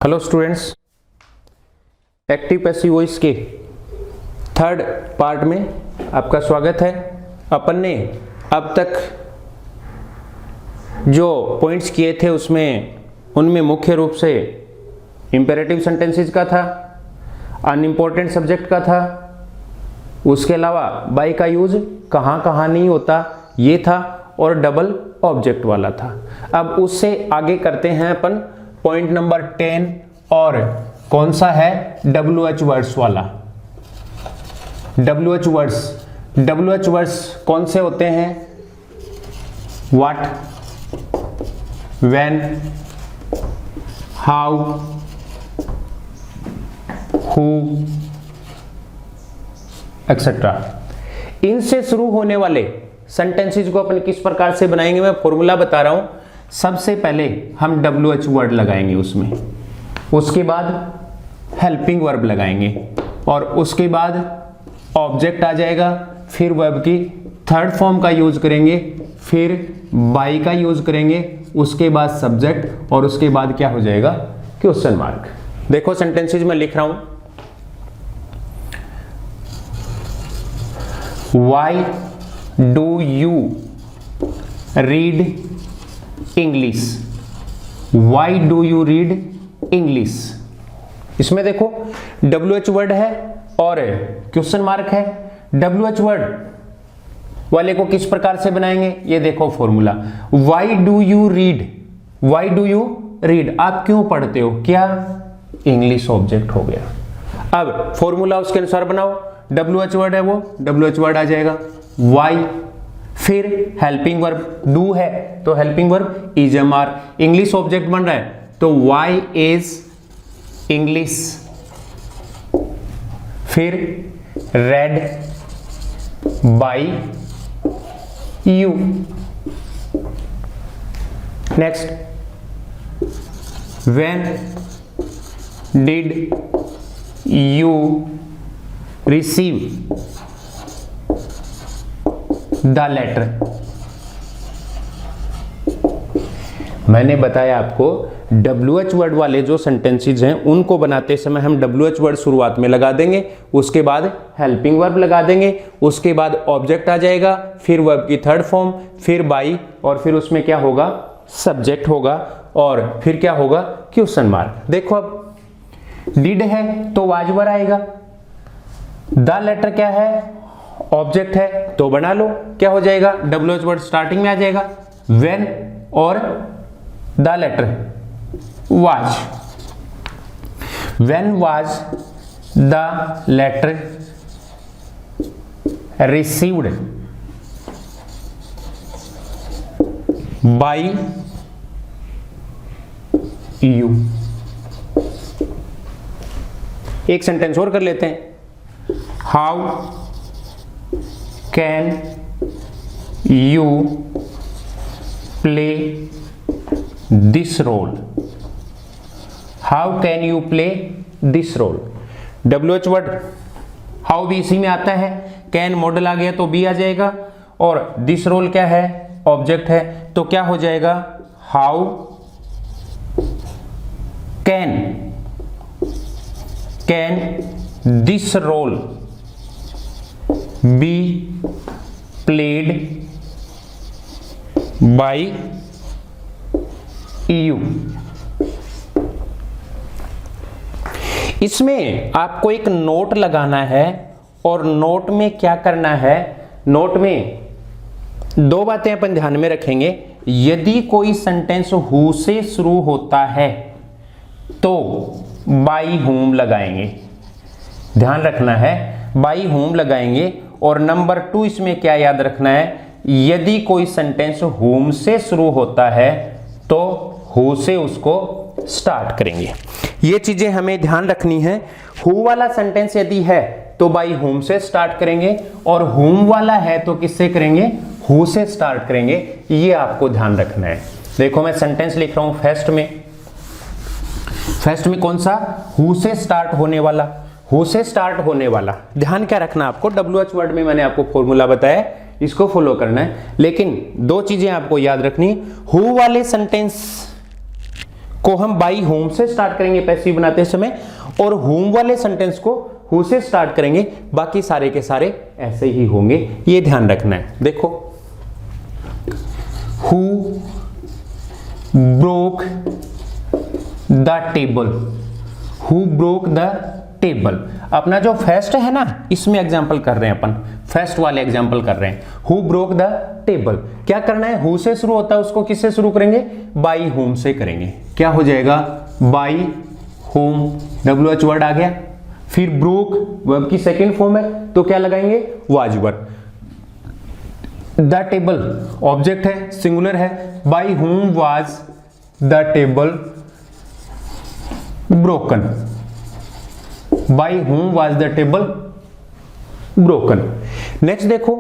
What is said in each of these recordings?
Hello students, active passive voice के third part में आपका स्वागत है। अपन ने अब तक जो पॉइंट्स किए थे उनमें मुख्य रूप से इंपेरेटिव सेंटेंसेस का था, अनइम्पोर्टेंट सब्जेक्ट का था, उसके अलावा बाई का यूज कहाँ कहाँ नहीं होता ये था, और डबल ऑब्जेक्ट वाला था। अब उससे आगे करते हैं अपन पॉइंट नंबर 10, और कौन सा है? WH वर्ड्स वाला। WH वर्ड्स कौन से होते हैं? What, when, how, who, etcetera. इनसे शुरू होने वाले सेंटेंसेस को अपन किस प्रकार से बनाएंगे, मैं फॉर्मूला बता रहा हूं। सबसे पहले हम WH वर्ड लगाएंगे उसमें, उसके बाद हेल्पिंग वर्ब लगाएंगे, और उसके बाद ऑब्जेक्ट आ जाएगा, फिर वर्ब की थर्ड फॉर्म का यूज करेंगे, फिर बाई का यूज करेंगे, उसके बाद सब्जेक्ट, और उसके बाद क्या हो जाएगा? Question mark. देखो सेंटेंसेस में लिख रहा हूं। Why do you read English? Why do you read English? इसमें देखो WH वर्ड है और क्वेश्चन मार्क है। WH वर्ड वाले को किस प्रकार से बनाएंगे, ये देखो formula. Why do you read, why do you read, आप क्यों पढ़ते हो? क्या? इंग्लिश ऑब्जेक्ट हो गया। अब फॉर्मूला उसके अनुसार बनाओ। WH वर्ड है वो WH वर्ड आ जाएगा वाई, फिर हेल्पिंग वर्ब डू है तो helping verb is am are, English object बन रहा है तो वाई इज इंग्लिश, फिर read by you. Next, when did you receive the letter? मैंने बताया आपको WH वर्ड वाले जो सेंटेंसेस हैं उनको बनाते समय हम WH वर्ड शुरुआत में लगा देंगे, उसके बाद हेल्पिंग वर्ब लगा देंगे, उसके बाद ऑब्जेक्ट आ जाएगा, फिर वर्ब की थर्ड फॉर्म, फिर बाई, और फिर उसमें क्या होगा? सब्जेक्ट होगा, और फिर क्या होगा? Question mark. देखो अब डिड है तो वाज वर्ड आएगा, द लेटर क्या है? ऑब्जेक्ट है तो बना लो, क्या हो जाएगा? WH वर्ड स्टार्टिंग में आ जाएगा, व्हेन और the letter was. When was the letter received by you. एक सेंटेंस और कर लेते हैं। How can you play this role? How can you play this role? WH word how भी इसी में आता है, कैन मॉडल आ गया तो बी आ जाएगा, और दिस रोल क्या है? ऑब्जेक्ट है तो क्या हो जाएगा? How can this role be played by you. इसमें आपको एक नोट लगाना है, और नोट में क्या करना है? नोट में दो बातें अपन ध्यान में रखेंगे। यदि कोई सेंटेंस हु से शुरू होता है तो बाई होम लगाएंगे, ध्यान रखना है, बाई होम लगाएंगे। और नंबर 2 इसमें क्या याद रखना है? यदि कोई सेंटेंस होम से शुरू होता है तो हु से उसको स्टार्ट करेंगे। ये चीजें हमें ध्यान रखनी है। हु वाला सेंटेंस यदि है तो बाई होम से स्टार्ट करेंगे, और होम वाला है तो किससे करेंगे? हु से स्टार्ट करेंगे। ये आपको ध्यान रखना है। देखो मैं सेंटेंस लिख रहा हूं फर्स्ट में कौन सा? हु से स्टार्ट होने वाला, हु से स्टार्ट होने वाला। ध्यान क्या रखना आपको? WH वर्ड में मैंने आपको फॉर्मूला बताया, इसको फॉलो करना है। लेकिन दो चीजें आपको याद रखनी, हु वाले सेंटेंस को हम बाई होम से स्टार्ट करेंगे पैसिव बनाते समय, और होम वाले सेंटेंस को हु से स्टार्ट करेंगे, बाकी सारे के सारे ऐसे ही होंगे, ये ध्यान रखना है। देखो, who broke the table, who broke the table. अपना जो फर्स्ट है ना, इसमें एग्जाम्पल कर रहे हैं अपन, फर्स्ट वाले एग्जाम्पल कर रहे हैं। हु ब्रोक द टेबल, क्या करना है, हु से शुरू होता है, उसको किससे शुरू करेंगे, बाई होम से करेंगे। क्या हो जाएगा, बाई होम, WH वर्ड आ गया। फिर ब्रोक वर्ब की सेकेंड फॉर्म है, तो क्या लगाएंगे, was verb. The table object है, सिंगुलर है, by home was the table broken, by home was the table broken. Next देखो,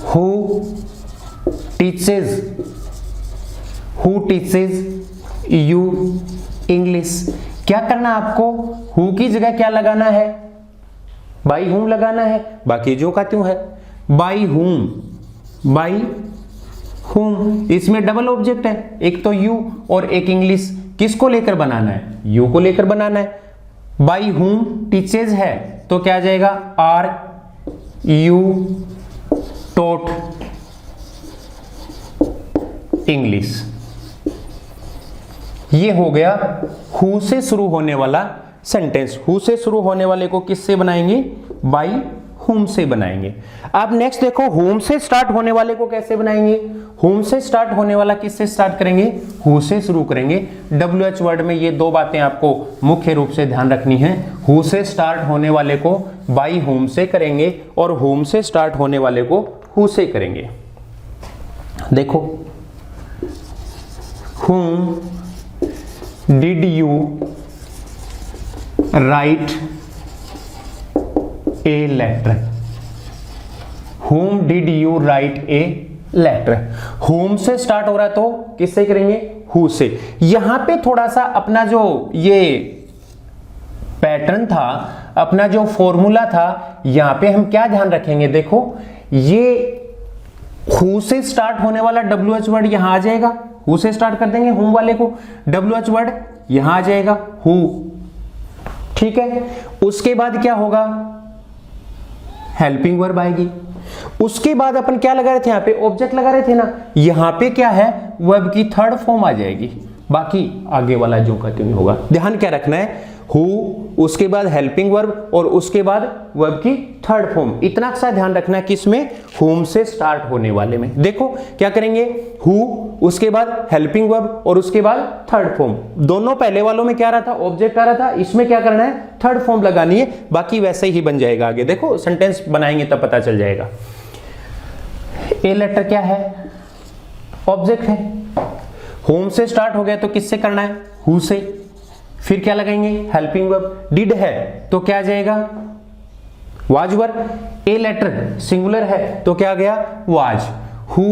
हु टीचेज यू इंग्लिश। क्या करना आपको, हु की जगह क्या लगाना है, बाई होम लगाना है, बाकी जो का त्यों है, बाई होम। इसमें डबल ऑब्जेक्ट है, एक तो यू और एक इंग्लिश, किसको लेकर बनाना है, यू को लेकर बनाना है। बाई होम टीचेज है, तो क्या आ जाएगा, आर यू टॉट इंग्लिश। ये हो गया हु से शुरू होने वाला सेंटेंस। हु से शुरू होने वाले को किससे बनाएंगे, बाई होम से बनाएंगे। अब नेक्स्ट देखो, होम से स्टार्ट होने वाले को कैसे बनाएंगे। होम से स्टार्ट होने वाला किससे स्टार्ट करेंगे, हु से शुरू करेंगे। WH वर्ड में ये दो बातें आपको मुख्य रूप से ध्यान रखनी है। हु से स्टार्ट होने वाले को बाई होम से करेंगे, और होम से स्टार्ट होने वाले को हु से करेंगे। देखो, whom did you write a letter? Whom did you write a letter? whom से स्टार्ट हो रहा है, तो किससे करेंगे, who से। यहां पे थोड़ा सा अपना जो ये पैटर्न था, अपना जो फॉर्मूला था, यहां पे हम क्या ध्यान रखेंगे, देखो ये हु से स्टार्ट होने वाला WH वर्ड यहां आ जाएगा, हु से स्टार्ट कर देंगे होम वाले को, WH वर्ड यहां आ जाएगा, हु, ठीक है। उसके बाद क्या होगा, हेल्पिंग वर्ब आएगी। उसके बाद अपन क्या लगा रहे थे, यहां पे ऑब्जेक्ट लगा रहे थे ना, यहां पे क्या है, वर्ब की थर्ड फॉर्म आ जाएगी, बाकी आगे वाला जो का त्यों होगा। ध्यान क्या रखना है, हु, उसके बाद हेल्पिंग वर्ब, और उसके बाद वर्ब की थर्ड फॉर्म। इतना सा ध्यान रखना है किसमें, होम से स्टार्ट होने वाले में। देखो क्या करेंगे, हु, उसके बाद हेल्पिंग वर्ब, और उसके बाद थर्ड फॉर्म। दोनों पहले वालों में क्या रहा था, ऑब्जेक्ट आ रहा था, इसमें क्या करना है, थर्ड फॉर्म लगानी है, बाकी वैसे ही बन जाएगा आगे। देखो सेंटेंस बनाएंगे तब पता चल जाएगा। ए लेटर क्या है, ऑब्जेक्ट है, होम से स्टार्ट हो गया तो किससे करना है, हु से। फिर क्या लगाएंगे, हेल्पिंग वर्ब। डिड है तो क्या आ जाएगा, was verb. A letter singular है तो क्या आ गया, वाज। हु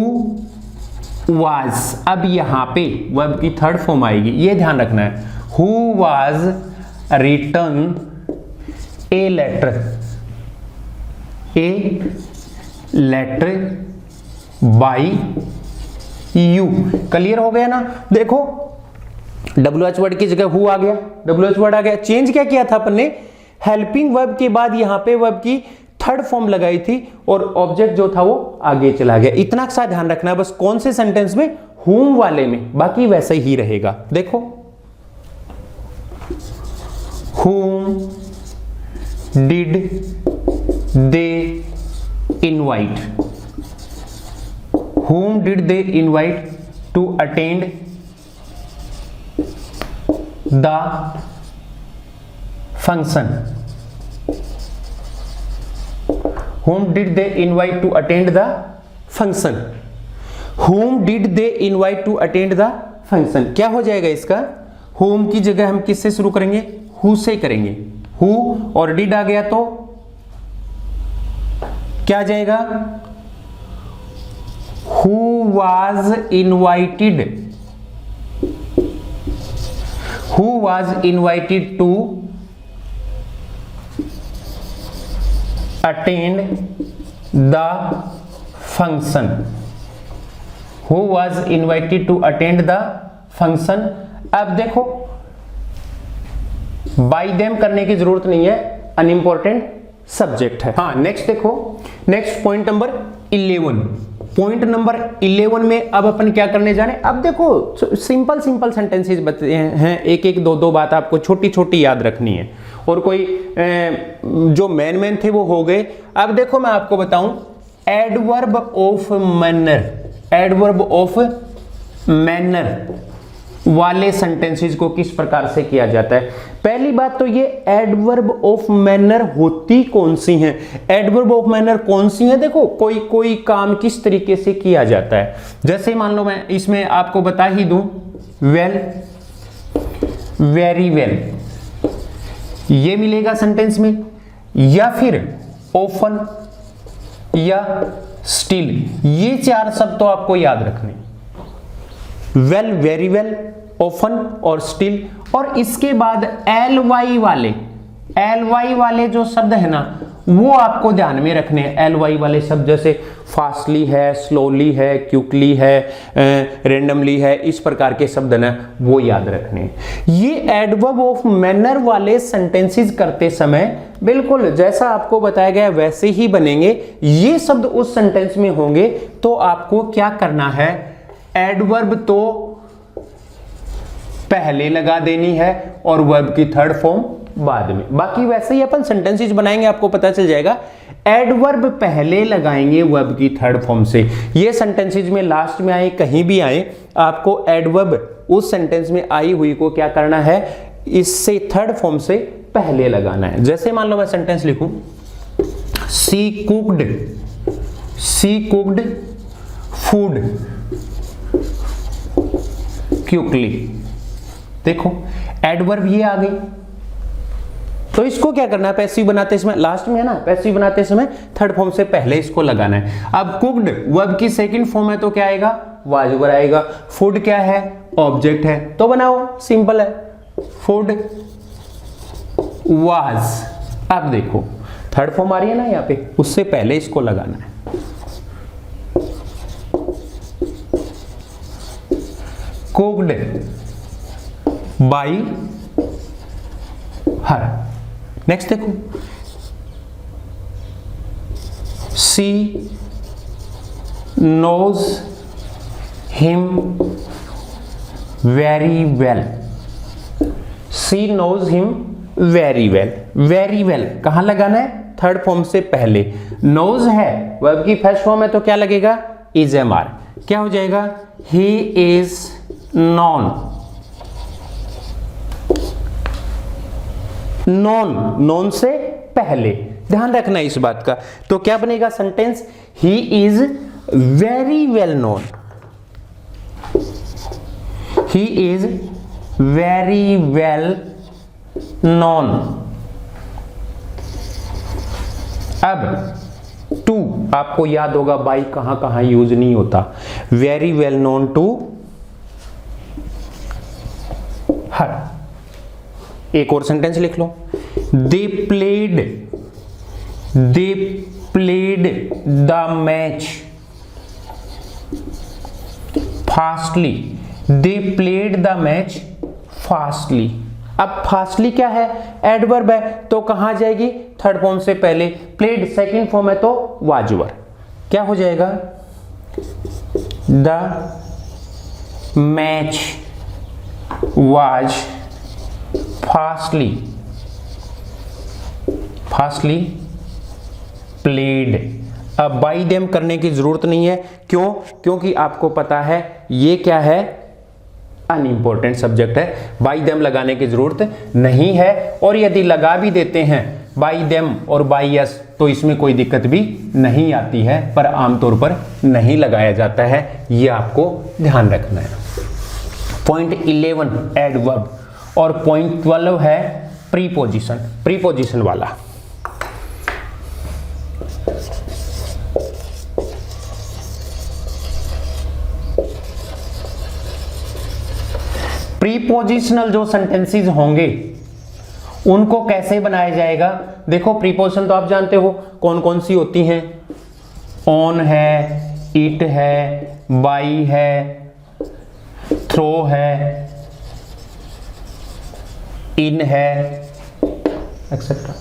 वाज, अब यहां पे वर्ब की थर्ड फॉर्म आएगी, ये ध्यान रखना है। Who was return a letter, a letter by you. Clear हो गया ना। देखो WH वर्ड की जगह हु आ गया, WH वर्ड आ गया। चेंज क्या किया था अपन ने, हेल्पिंग वर्ब के बाद यहां पे वर्ब की थर्ड फॉर्म लगाई थी, और ऑब्जेक्ट जो था वो आगे चला गया। इतना सा ध्यान रखना है बस, कौन से सेंटेंस में, होम वाले में, बाकी वैसे ही रहेगा। देखो, whom did they invite, whom did they invite to attend the function, whom did they invite to attend the function, whom did they invite to attend the function। क्या हो जाएगा इसका, whom की जगह हम किससे शुरू करेंगे, who से करेंगे। who और did आ गया तो क्या आ जाएगा, who was invited, who was invited to attend the function, who was invited to attend the function. अब देखो बाय देम करने की जरूरत नहीं है, अनइंपॉर्टेंट सब्जेक्ट है। हाँ नेक्स्ट देखो, next point number 11। Point number 11 में अब अपन क्या करने जा रहे हैं। अब देखो सिंपल सिंपल सेंटेंसेस बताए हैं, एक एक दो दो बात आपको छोटी छोटी याद रखनी है, और कोई जो मेन थे वो हो गए। अब देखो मैं आपको बताऊं adverb of manner, adverb of manner वाले सेंटेंसेस को किस प्रकार से किया जाता है। पहली बात तो ये एडवर्ब ऑफ मैनर होती कौन सी हैं, एडवर्ब ऑफ मैनर कौन सी हैं। देखो कोई काम किस तरीके से किया जाता है, जैसे मान लो मैं इसमें आपको बता ही दूं वेल, वेरी वेल, ये मिलेगा सेंटेंस में, या फिर ऑफन या स्टिल, ये चार शब्द तो आपको याद रखने, वेल, वेरी वेल, ऑफन और स्टिल। और इसके बाद एल वाई वाले जो शब्द है ना वो आपको ध्यान में रखने हैं। एल वाई वाले शब्द जैसे फास्टली है, स्लोली है, क्विकली है, रेंडमली है, इस प्रकार के शब्द ना वो याद रखने हैं। ये एडवर्ब ऑफ मैनर वाले सेंटेंसेस करते समय बिल्कुल जैसा आपको बताया गया वैसे ही बनेंगे। ये शब्द उस सेंटेंस में होंगे तो आपको क्या करना है, एडवर्ब तो पहले लगा देनी है और वर्ब की थर्ड फॉर्म बाद में। बाकी वैसे ही अपन सेंटेंसेस बनाएंगे, आपको पता चल जाएगा। एडवर्ब पहले लगाएंगे वर्ब की थर्ड फॉर्म से। ये सेंटेंसेस में लास्ट में आए कहीं भी आए, आपको एडवर्ब उस सेंटेंस में आई हुई को क्या करना है, इससे थर्ड फॉर्म से पहले लगाना है। जैसे मान लो मैं सेंटेंस लिखूं सी कुक्ड फूड क्विकली, देखो एडवर्ब ये आ गई, तो इसको क्या करना है, पैसिव बनाते समय लास्ट में है ना, पैसिव बनाते समय थर्ड फॉर्म से पहले इसको लगाना है। अब कुक्ड वर्ब की सेकंड फॉर्म है तो क्या आएगा, वाज वर्ब आएगा। फूड क्या है, ऑब्जेक्ट है, तो बनाओ सिंपल है, फूड वाज। अब देखो थर्ड फॉर्म आ रही है ना यहाँ पे, उससे पहले इसको लगाना है। Cooked by her. नेक्स्ट देखो she knows him very well, she knows him very well. Very well कहां लगाना है, थर्ड फॉर्म से पहले। नोज है वर्ब की फर्स्ट फॉर्म है तो क्या लगेगा, इज एम आर, क्या हो जाएगा, ही इज नॉन। नॉन से पहले, ध्यान रखना इस बात का। तो क्या बनेगा sentence, he is very well known, he is very well known. अब टू आपको याद होगा बाई कहां कहां यूज नहीं होता, very well known to her. एक और सेंटेंस लिख लो, they played the match fastly, they played the match fastly. अब फास्टली क्या है, एडवर्ब है तो कहां जाएगी, थर्ड फॉर्म से पहले। प्लेड सेकंड फॉर्म है तो वाज वर्ब, क्या हो जाएगा, the match was fastly played. अब बाई देम करने की जरूरत नहीं है, क्यों, क्योंकि आपको पता है ये क्या है, अनइंपॉर्टेंट सब्जेक्ट है, बाई देम लगाने की जरूरत नहीं है। और यदि लगा भी देते हैं बाई देम और बाई एस तो इसमें कोई दिक्कत भी नहीं आती है, पर आमतौर पर नहीं लगाया जाता है, ये आपको ध्यान रखना है। पॉइंट 11 एडवर्ब और पॉइंट 12 है प्रीपोजिशन, प्रीपोजिशन वाला। प्रीपोजिशनल जो सेंटेंसेस होंगे उनको कैसे बनाया जाएगा। देखो प्रीपोजिशन तो आप जानते हो कौन कौन सी होती हैं, ऑन है, इट है, बाई है, थ्रो है, इन है, एक्सेट्रा,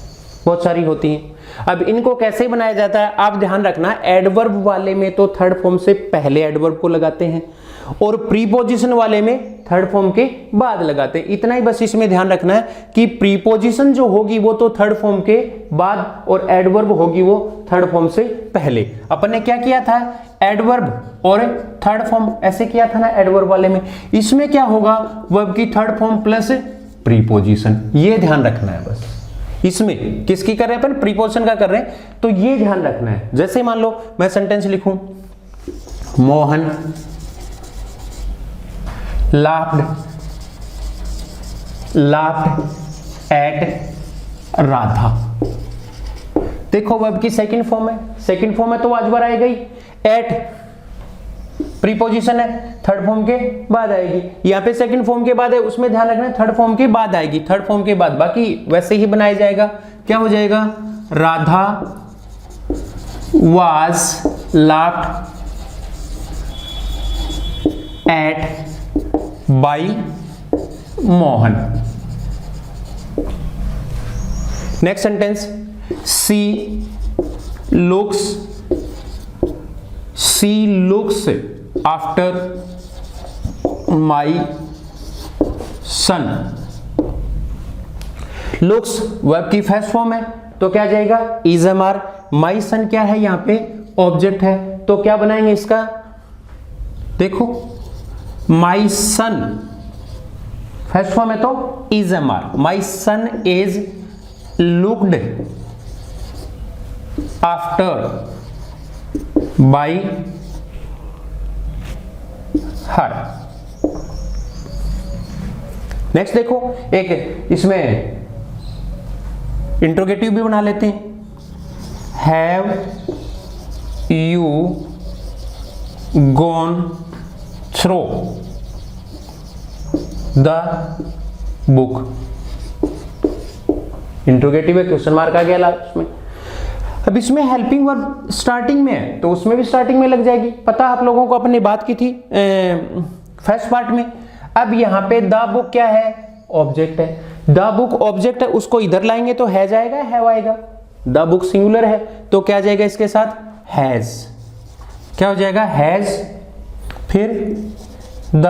बहुत सारी होती हैं। अब इनको कैसे बनाया जाता है आप ध्यान रखना, एडवर्ब वाले में तो थर्ड फॉर्म से पहले एडवर्ब को लगाते हैं और प्रीपोजिशन वाले में थर्ड फॉर्म के बाद लगाते हैं। इतना ही बस इसमें ध्यान रखना है कि प्रीपोजिशन जो होगी वो तो थर्ड फॉर्म के बाद और एडवर्ब होगी वो थर्ड फॉर्म से पहले। अपन ने क्या किया था, एडवर्ब और थर्ड फॉर्म ऐसे किया था ना एडवर्ब वाले में। इसमें क्या होगा, वर्ब की थर्ड फॉर्म प्लस प्रीपोजिशन, ये ध्यान रखना है बस। इसमें किसकी कर रहे हैं अपन, प्रीपोजिशन का कर रहे हैं, तो ये ध्यान रखना है। जैसे मान लो मैं सेंटेंस लिखूं, मोहन laughed at राधा। देखो वर्ब की सेकंड फॉर्म है, सेकंड फॉर्म है तो आज बार आई गई, एट प्रीपोजिशन है, थर्ड फॉर्म के बाद आएगी। यहाँ पे सेकंड फॉर्म के बाद है, उसमें ध्यान रखना थर्ड फॉर्म के बाद आएगी, थर्ड फॉर्म के बाद, बाकी वैसे ही बनाया जाएगा। क्या हो जाएगा, Radha was laughed at by Mohan. Next sentence, she looks after my son। looks verb की फर्स्ट फॉर्म है तो क्या जाएगा, इज एम आर। माई सन क्या है, यहां पे ऑब्जेक्ट है, तो क्या बनाएंगे इसका, देखो माई सन फर्स्ट फॉर्म है तो is am are. My son is looked after by her. Next देखो, एक इसमें इंट्रोगेटिव भी बना लेते हैं, have you gone throw the book. Interrogative है, क्वेश्चन मार्क आ गया लास्ट में। अब इसमें हेल्पिंग वर्ब स्टार्टिंग में है तो उसमें भी स्टार्टिंग में लग जाएगी, पता आप लोगों को अपने बात की थी फर्स्ट पार्ट में। अब यहां पे द बुक क्या है, ऑब्जेक्ट है, द बुक ऑब्जेक्ट है, उसको इधर लाएंगे तो है जाएगा, हैव आएगा। द बुक सिंगुलर है तो क्या जाएगा इसके साथ, हैज। क्या हो जाएगा, हैज, फिर the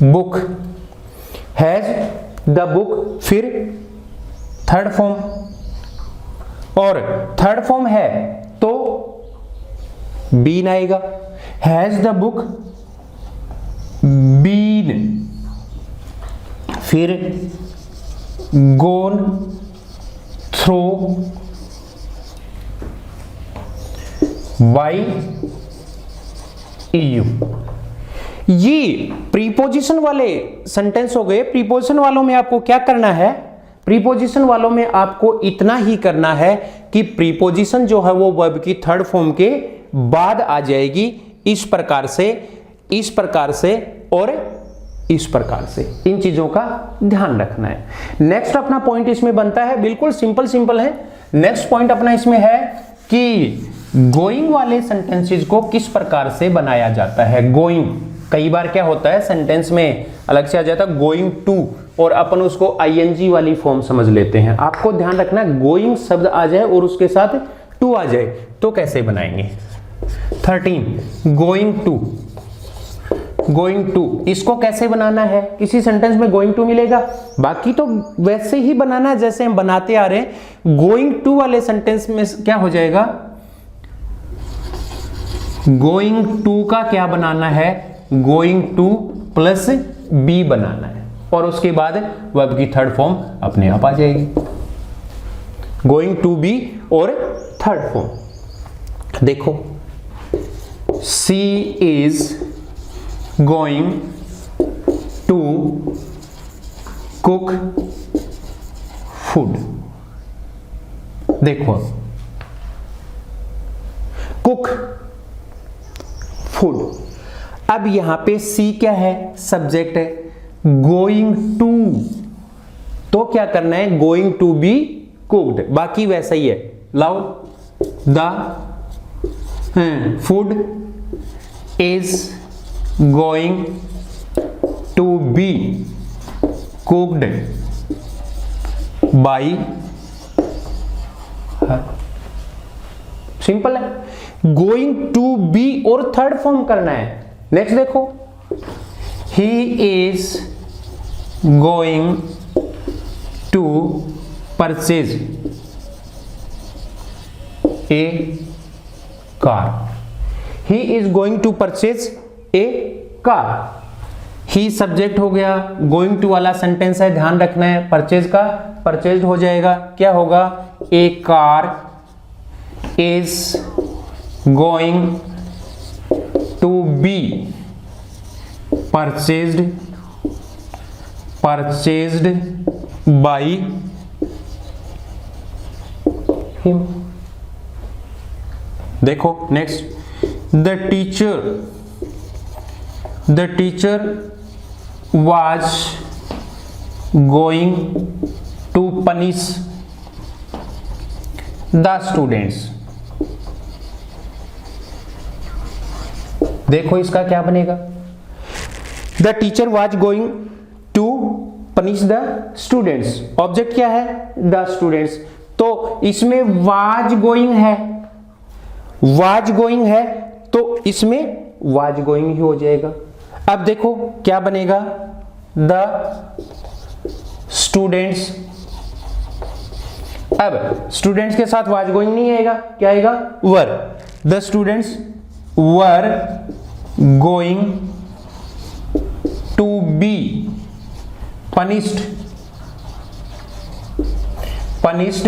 book, has the book, फिर थर्ड फॉर्म, और थर्ड फॉर्म है तो बीन आएगा, हैज द बुक बीन, फिर गोन थ्रो बाई यू। ये प्रीपोजिशन वाले सेंटेंस हो गए। प्रीपोजिशन वालों में आपको क्या करना है, प्रीपोजिशन वालों में आपको इतना ही करना है कि प्रीपोजिशन जो है वो वर्ब की थर्ड फॉर्म के बाद आ जाएगी, इस प्रकार से, इस प्रकार से और इस प्रकार से। इन चीजों का ध्यान रखना है। नेक्स्ट अपना पॉइंट इसमें बनता है, बिल्कुल सिंपल है। नेक्स्ट पॉइंट अपना इसमें है कि गोइंग वाले सेंटेंसेस को किस प्रकार से बनाया जाता है। गोइंग, कई बार क्या होता है सेंटेंस में अलग से आ जाता है गोइंग टू, और अपन उसको आईएनजी वाली फॉर्म समझ लेते हैं। आपको ध्यान रखना, गोइंग शब्द आ जाए और उसके साथ टू आ जाए तो कैसे बनाएंगे। 13 गोइंग टू, गोइंग टू इसको कैसे बनाना है, किसी सेंटेंस में गोइंग टू मिलेगा, बाकी तो वैसे ही बनाना है जैसे हम बनाते आ रहे हैं। गोइंग टू वाले सेंटेंस में क्या हो जाएगा, गोइंग टू का क्या बनाना है, गोइंग टू प्लस बी बनाना है, और उसके बाद वर्ब की थर्ड फॉर्म अपने आप आ जाएगी, गोइंग टू बी और थर्ड फॉर्म। देखो, she is going to cook food. देखो, कुक फूड। अब यहां पे सी क्या है, सब्जेक्ट है, गोइंग टू तो क्या करना है, गोइंग टू बी कुक्ड, बाकी वैसा ही है। लाओ, the food is going to be cooked by her. Simple है, गोइंग टू बी और थर्ड फॉर्म करना है। नेक्स्ट देखो, he is going to purchase a car. He is going to purchase a car. He subject हो गया, going to वाला sentence है, ध्यान रखना है, परचेज का परचेज हो जाएगा, क्या होगा, a car is going to be purchased by him. देखो next, the teacher was going to punish the students। देखो इसका क्या बनेगा, the teacher was going to punish the students, object क्या है, द स्टूडेंट्स, तो इसमें was going है तो इसमें was going ही हो जाएगा। अब देखो क्या बनेगा, द स्टूडेंट्स, अब स्टूडेंट्स के साथ वाज गोइंग नहीं आएगा, क्या आएगा, were. The students were going to be punished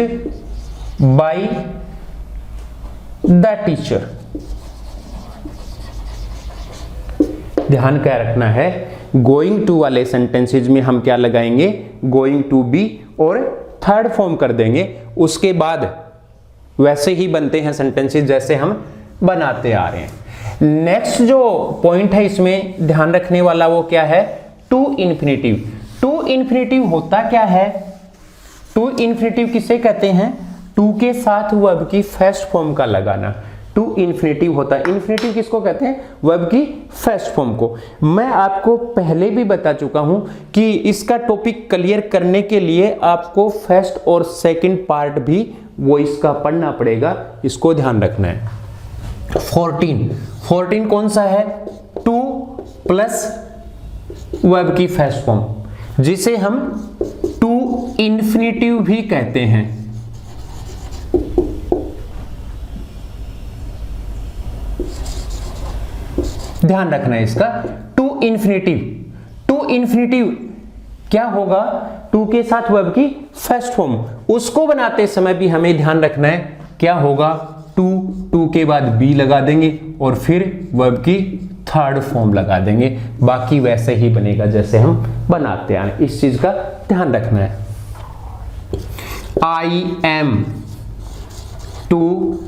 by the teacher. ध्यान क्या रखना है, गोइंग टू वाले सेंटेंसेज में हम क्या लगाएंगे, गोइंग टू बी और थर्ड फॉर्म कर देंगे, उसके बाद वैसे ही बनते हैं सेंटेंसेज जैसे हम बनाते आ रहे हैं। नेक्स्ट जो पॉइंट है इसमें ध्यान रखने वाला वो क्या है, टू इन्फिनेटिव। टू इन्फिनेटिव होता क्या है, टू इन्फिनेटिव किसे कहते हैं, टू के साथ वर्ब की फर्स्ट फॉर्म का लगाना, टू इन्फिनेटिव होता है। इन्फिनेटिव किसको कहते हैं, वर्ब की फर्स्ट फॉर्म को। मैं आपको पहले भी बता चुका हूं कि इसका टॉपिक क्लियर करने के लिए आपको फर्स्ट और सेकंड पार्ट भी वो इसका पढ़ना पड़ेगा, इसको ध्यान रखना है। 14 कौन सा है, टू प्लस वर्ब की फर्स्ट फॉर्म, जिसे हम टू इन्फिनेटिव भी कहते हैं। ध्यान रखना है इसका, टू इन्फिनेटिव क्या होगा, टू के साथ वर्ब की फर्स्ट फॉर्म, उसको बनाते समय भी हमें ध्यान रखना है क्या होगा, टू के बाद बी लगा देंगे और फिर वर्ब की थर्ड फॉर्म लगा देंगे, बाकी वैसे ही बनेगा जैसे हम बनाते हैं, इस चीज का ध्यान रखना है। I am to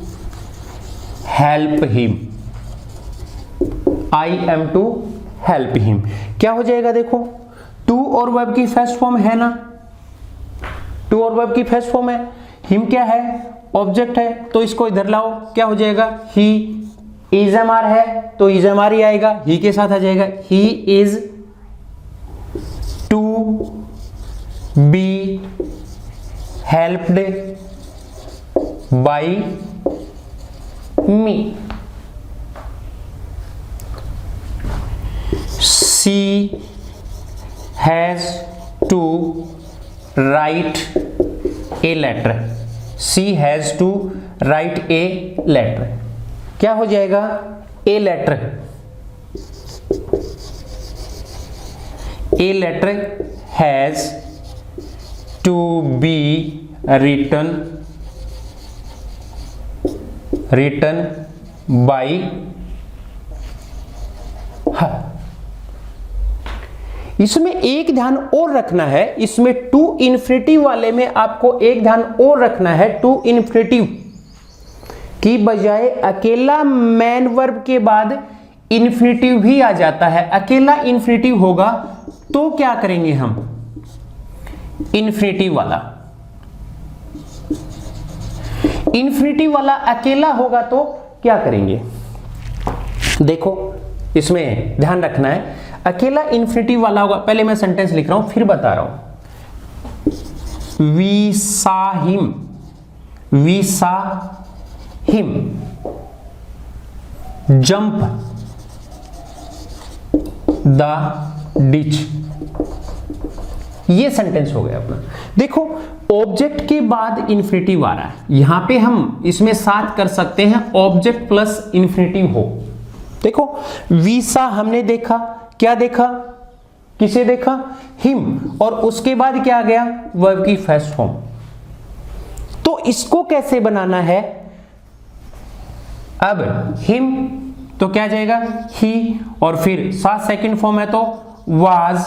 help him, I am to help him, क्या हो जाएगा, देखो टू और वर्ब की फर्स्ट फॉर्म है ना, टू और वर्ब की फर्स्ट फॉर्म है, हिम क्या है, ऑब्जेक्ट है, तो इसको इधर लाओ, क्या हो जाएगा, ही इज एम आर है तो इज एम आर ही आएगा, ही के साथ आ जाएगा, he is to be helped by me. She has to write a letter. She has to write a letter. क्या हो जाएगा, a letter. A letter has to be written by her. इसमें एक ध्यान और रखना है, इसमें टू इन्फिनेटिव वाले में आपको एक ध्यान और रखना है, टू इन्फिनेटिव की बजाय अकेला मैन वर्ब के बाद इन्फिनेटिव भी आ जाता है। अकेला इन्फिनेटिव होगा तो क्या करेंगे हम, इन्फिनेटिव वाला अकेला होगा तो क्या करेंगे, देखो इसमें ध्यान रखना है, अकेला इन्फिनिटिव वाला होगा। पहले मैं सेंटेंस लिख रहा हूं फिर बता रहा हूं। We saw him, we saw him jump the ditch, ये सेंटेंस हो गया अपना। देखो ऑब्जेक्ट के बाद इन्फिनिटिव आ रहा है, यहां पे हम इसमें साथ कर सकते हैं ऑब्जेक्ट प्लस इन्फिनिटिव हो। देखो वीसा हमने देखा, क्या देखा, किसे देखा, हिम, और उसके बाद क्या आ गया, वर्ब की फर्स्ट फॉर्म। तो इसको कैसे बनाना है, अब हिम तो क्या जाएगा, ही, और फिर सा सेकंड फॉर्म है तो वाज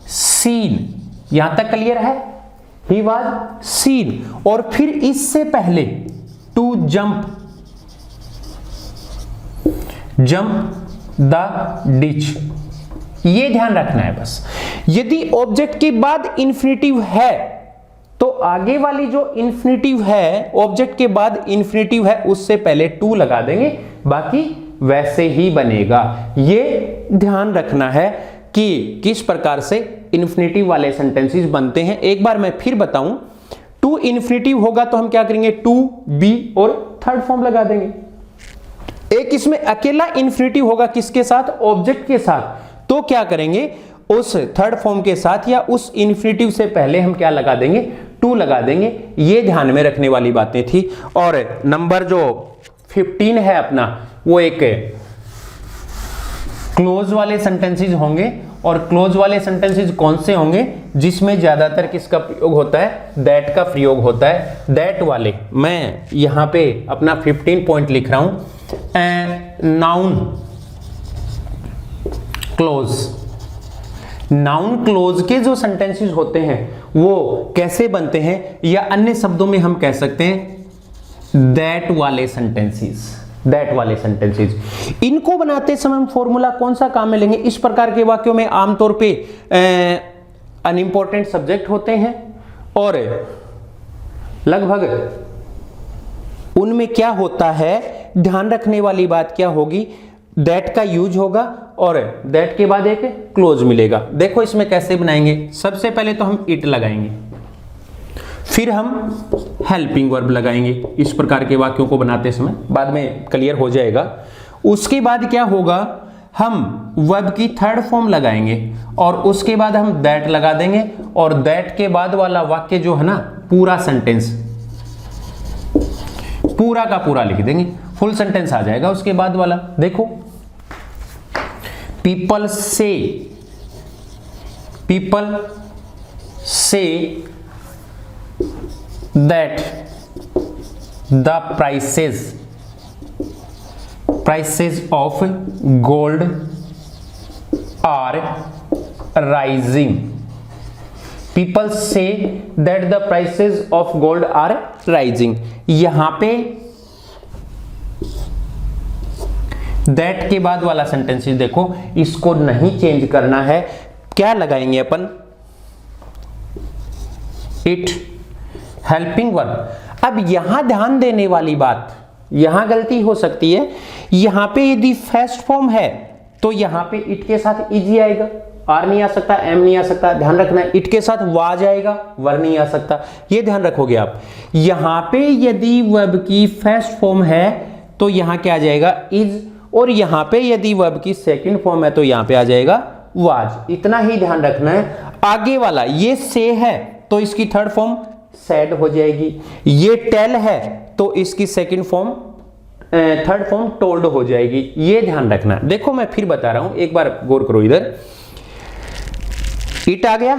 सीन, यहां तक क्लियर है, ही वाज सीन, और फिर इससे पहले to jump, jump the ditch, ये ध्यान रखना है बस। यदि ऑब्जेक्ट के बाद इन्फिनिटिव है तो आगे वाली जो इन्फिनिटिव है, ऑब्जेक्ट के बाद इन्फिनिटिव है, उससे पहले टू लगा देंगे, बाकी वैसे ही बनेगा। ये ध्यान रखना है कि किस प्रकार से इन्फिनिटिव वाले सेंटेंसेस बनते हैं। एक बार मैं फिर बताऊं, टू इन्फिनिटिव होगा तो हम क्या करेंगे, टू बी और थर्ड फॉर्म लगा देंगे। एक इसमें अकेला इन्फिनिटिव होगा, किसके साथ, ऑब्जेक्ट के साथ, तो क्या करेंगे, उस थर्ड फॉर्म के साथ या उस इन्फिनिटिव से पहले हम क्या लगा देंगे, टू लगा देंगे। ये ध्यान में रखने वाली बातें थी। और नंबर जो 15 है अपना, वो एक क्लोज वाले सेंटेंसेस होंगे। और क्लोज वाले सेंटेंसेस कौन से होंगे, जिसमें ज्यादातर किसका प्रयोग होता है, दैट का प्रयोग होता है। दैट वाले मैं यहां पे अपना 15 पॉइंट लिख रहा हूं। नाउन क्लोज, नाउन क्लोज के जो सेंटेंसेस होते हैं वो कैसे बनते हैं, या अन्य शब्दों में हम कह सकते हैं दैट वाले सेंटेंसेस, दैट वाले सेंटेंसेस। इनको बनाते समय हम फॉर्मूला कौन सा काम में लेंगे, इस प्रकार के वाक्यों में आमतौर पे अनइंपॉर्टेंट सब्जेक्ट होते हैं और लगभग उनमें क्या होता है, ध्यान रखने वाली बात क्या होगी, दैट का यूज होगा और दैट के बाद एक क्लोज मिलेगा। देखो इसमें कैसे बनाएंगे, सबसे पहले तो हम इट लगाएंगे, फिर हम हेल्पिंग वर्ब लगाएंगे। इस प्रकार के वाक्यों को बनाते समय बाद में क्लियर हो जाएगा। उसके बाद क्या होगा, हम वर्ब की थर्ड फॉर्म लगाएंगे और उसके बाद हम दैट लगा देंगे, और दैट के बाद वाला वाक्य जो है ना, पूरा सेंटेंस पूरा का पूरा लिख देंगे, फुल सेंटेंस आ जाएगा उसके बाद वाला। देखो people say that the prices of gold are rising. People say that the prices of gold are rising. यहां पे दैट के बाद वाला सेंटेंस देखो, इसको नहीं चेंज करना है, क्या लगाएंगे अपन, इट, हेल्पिंग वर्ब। अब यहां ध्यान देने वाली बात, यहां गलती हो सकती है, यहां पे यदि फर्स्ट फॉर्म है तो यहां पे इट के साथ इजी आएगा, आर नहीं आ सकता, एम नहीं आ सकता, ध्यान रखना है। इट के साथ वाज आएगा, वर नहीं आ सकता, ये ध्यान रखोगे आप। यहां पे यदि वर्ब की फर्स्ट फॉर्म है तो यहां क्या आ जाएगा, इज, और यहां पे यदि वर्ब की सेकंड फॉर्म है तो यहां पे आ जाएगा वाज। इतना ही ध्यान रखना है। आगे वाला ये से है तो इसकी थर्ड फॉर्म सैड हो जाएगी, ये टेल है तो इसकी second form, third form told हो जाएगी, ये ध्यान रखना। देखो मैं फिर बता रहा हूं, एक बार गौर करो इधर। इट आ गया,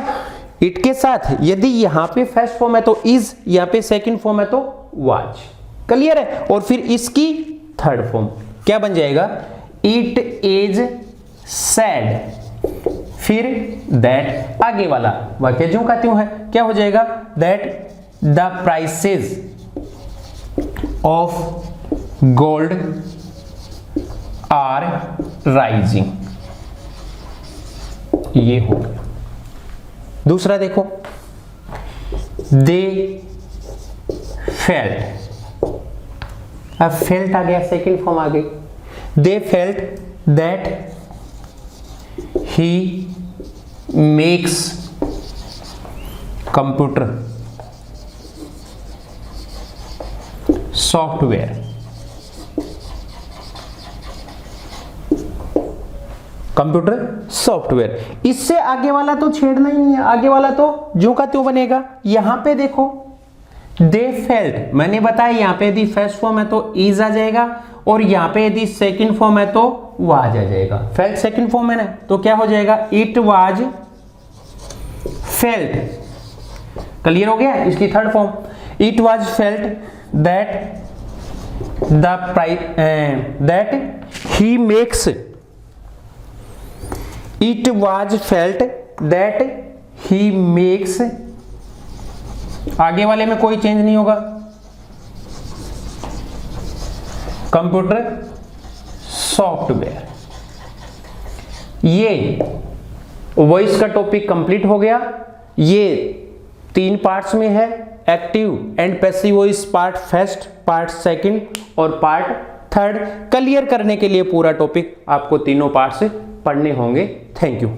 इट के साथ यदि यहां पे फर्स्ट फॉर्म है तो इज, यहां पे सेकंड फॉर्म है तो वाज, क्लियर है। और फिर इसकी थर्ड फॉर्म क्या बन जाएगा, इट इज सैड, फिर दैट, आगे वाला वाक्य ज्यों का त्यों है, क्या हो जाएगा, that the prices of gold are rising, ये हो गया। दूसरा देखो, दे फेल्ट, अब फेल्ट आ गया, सेकंड फॉर्म आ गई, they felt that he makes computer software. Computer software, इससे आगे वाला तो छेड़ना ही नहीं है, आगे वाला तो जो का त्यों बनेगा। यहां पे देखो दे फेल्ट, मैंने बताया यहां पे यदि फर्स्ट फॉर्म है तो इज आ जाएगा, और यहां पे यदि सेकंड फॉर्म है तो वाज आ जाएगा। फेल्ट सेकंड फॉर्म है ना, तो क्या हो जाएगा, इट वाज फेल्ट। क्लियर हो गया। इसकी third form, it was felt that that he makes, it was felt that he makes, आगे वाले में कोई चेंज नहीं होगा, कंप्यूटर सॉफ्टवेयर। ये वॉइस का टॉपिक कंप्लीट हो गया। ये 3 पार्ट्स में है, active and passive voice part first, part second और पार्ट थर्ड। क्लियर करने के लिए पूरा टॉपिक आपको तीनों पार्ट से पढ़ने होंगे। Thank you.